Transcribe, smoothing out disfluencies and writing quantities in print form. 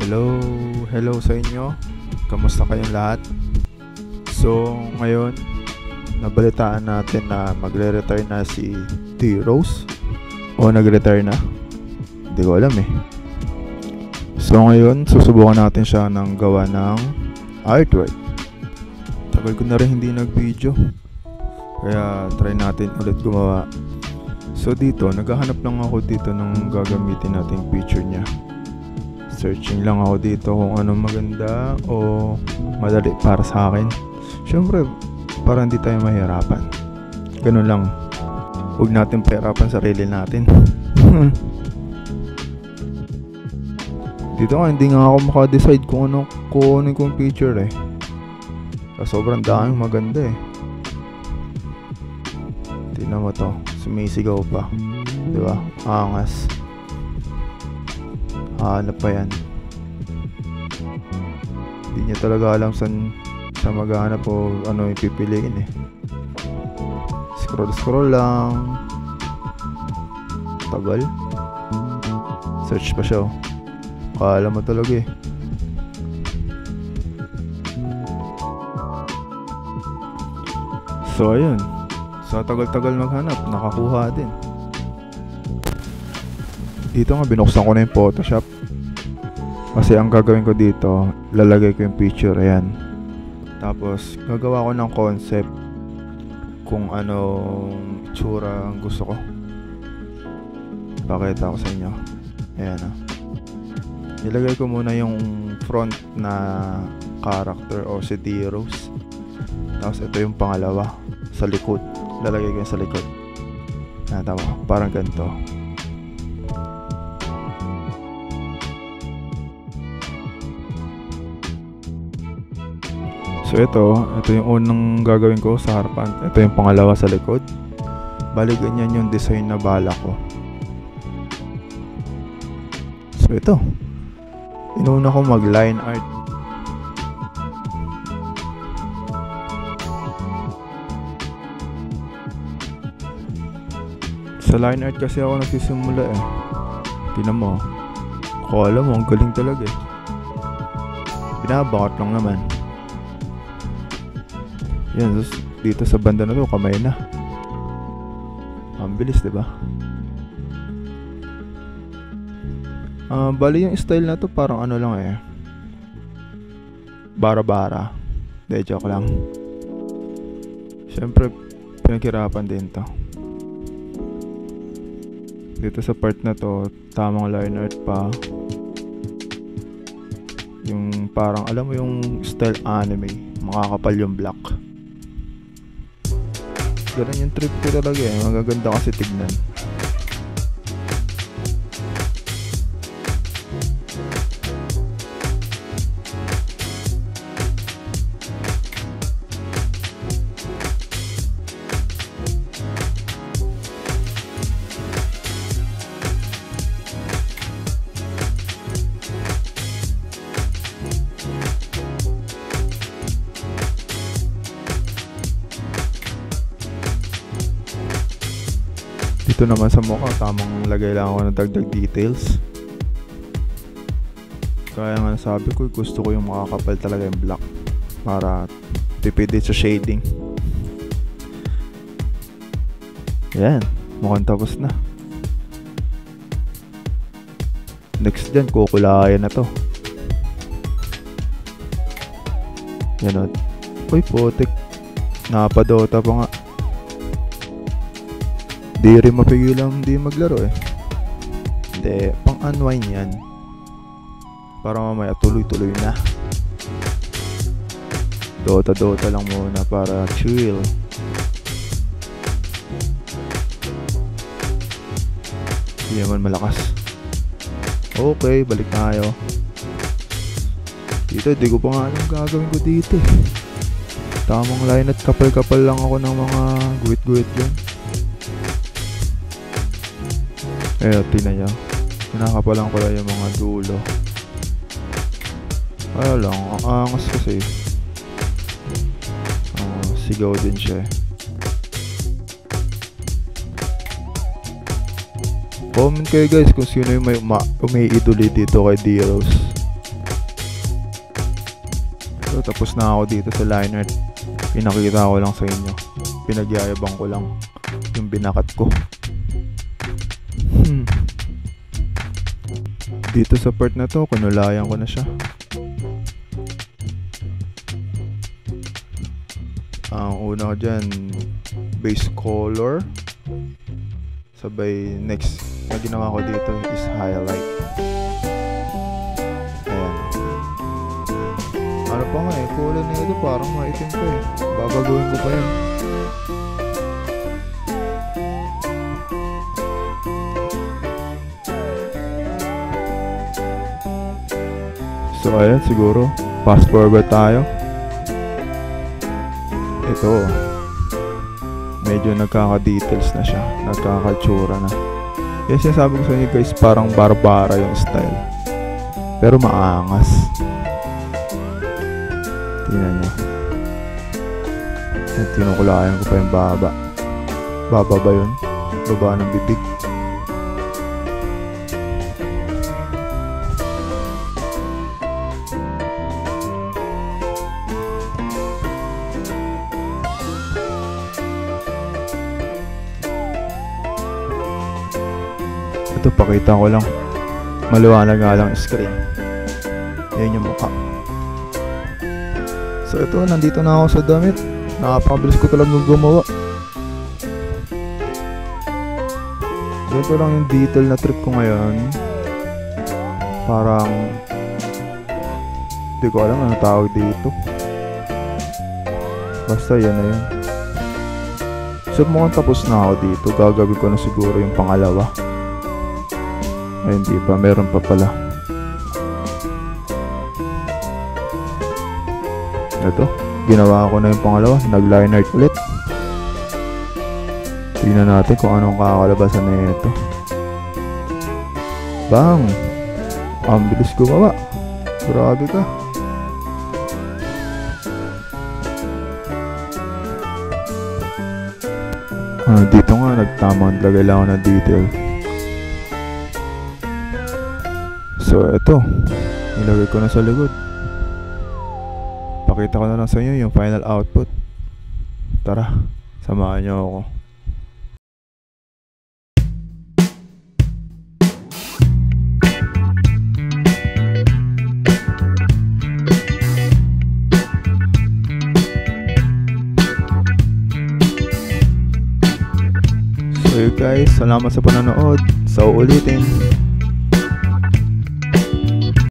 Hello, hello sa inyo. Kamusta kayong lahat? So, ngayon, nabalitaan natin na magre-retire na si D-Rose. O nag-retire na? Hindi ko alam eh. So, ngayon, susubukan natin siya ng gawa ng artwork. Tagal ko na rin hindi nag-video. Kaya, try natin ulit gumawa. So, dito, naghahanap lang ako dito ng gagamitin nating picture niya. Searching lang ako dito kung anong maganda o madali para sa akin. Syempre, para hindi tayo mahirapan. Ganun lang. Huwag natin pahirapan sarili natin. Dito nga, hindi nga ako maka-decide kung ano kung picture eh. Sobrang daming maganda eh. Tingnan mo to. Sumisigaw pa. Diba? Angas. Hanap pa yan. Hindi niya talaga alam saan siya maghanap o ano ipipiliin eh. Scroll lang. Tagal. Search pa siya oh. Kala mo talaga eh. So ayun. Sa tagal-tagal maghanap, nakakuha din. Dito nga binuksan ko na yung Photoshop. Kasi ang gagawin ko dito, lalagay ko yung picture, ayan. Tapos gagawa ko ng concept kung anong itsura ang gusto ko. Pakita ko sa inyo. Ayan o. Ilagay ko muna yung front na character o si D-Rose. Tapos ito yung pangalawa sa likod. Lalagay ko yung sa likod. Ayan, tama. Parang ganito. So ito yung unang gagawin ko sa harapan. Ito yung pangalawa sa likod. Bali ganyan yung design na bala ko. So ito. Inuna ko mag line art. Sa line art kasi ako nagsisimula eh. Tingnan mo. Kala mo, ang galing talaga eh. Binabakot lang naman. Yan, dito sa banda na to, kamay na. Ang bilis, diba? Bali yung style na to parang ano lang eh. Bara-bara. De, joke lang. Siyempre, pinaghirapan din to. Dito sa part na to, tamang line art pa. Yung parang, alam mo yung style anime. Makakapal yung black. Ganun yung trip ko talaga eh. Magaganda kasi tignan. Dito naman sa mukha, tamang lagay lang ako ng dagdag details. Kaya nga sabi ko, gusto ko yung makakapal talaga yung black para tipid sa shading. Yan, mukhang tapos na. Next dyan, kukulayan na to. Yan o. Uy, putik. Napadota pa nga. Di rin mapigilang di maglaro eh. Hindi, pang unwind yan. Para mamaya tuloy-tuloy na. Dota lang muna para chill. Hindi naman malakas. Okay, balik tayo. Dito, di ko pa nga alam gagawin ko dito eh. Tamang line at kapal-kapal lang ako ng mga guhit-guhit dyan. Tingnan nyo. Kinakapalan ko lang yung mga dulo. Kaya lang, ang angas kasi. Sigaw din siya. Comment kayo guys kung sino yung may idoli dito kay D-Rose. So tapos na ako dito sa liner. Pinakita ko lang sa inyo. Pinagyayabang ko lang yung binakat ko. Dito sa part na to, kunulayan ko na siya. Ang una ko dyan, base color. Sabay next na ginawa ko dito is highlight. Ayan. Ano pa nga eh, kulay na ito parang maitim pa eh. Babaguhin ko pa yun. So ayan, siguro fast forward tayo. Ito, medyo nagkaka-details na siya, nagkaka-tsura na. Kaya sinasabi ko sa inyo guys, parang barbara yung style, pero maangas. Tingnan nyo, tinukulayan ko pa yung baba. Baba ba yun? Baba ng bibig. Ito, pakita ko lang. Maliwanag nga lang screen. Yan yung mukha. So ito, nandito na ako sa damit. Nakapabilis ko talagang gumawa. So ito lang yung detail na trip ko ngayon. Parang hindi ko alam ano tawag dito. Basta yan na yun. So mukhang tapos na ako dito. Gagawin ko na siguro yung pangalawa. Ay, hindi pa. Meron pa pala. Ito. Ginawa ko na yung pangalawa. Nag-line art ulit. Tingnan natin kung anong kakalabasan na ito. Bang! Ang bilis gumawa. Grabe ka. Dito nga. Nagtamang lagay lang ako ng detail. So ito, nilagay ko na sa likod. Pakita ko na lang sa inyo yung final output. Tara, samahan nyo ako. So guys, salamat sa panonood. Sa uulitin.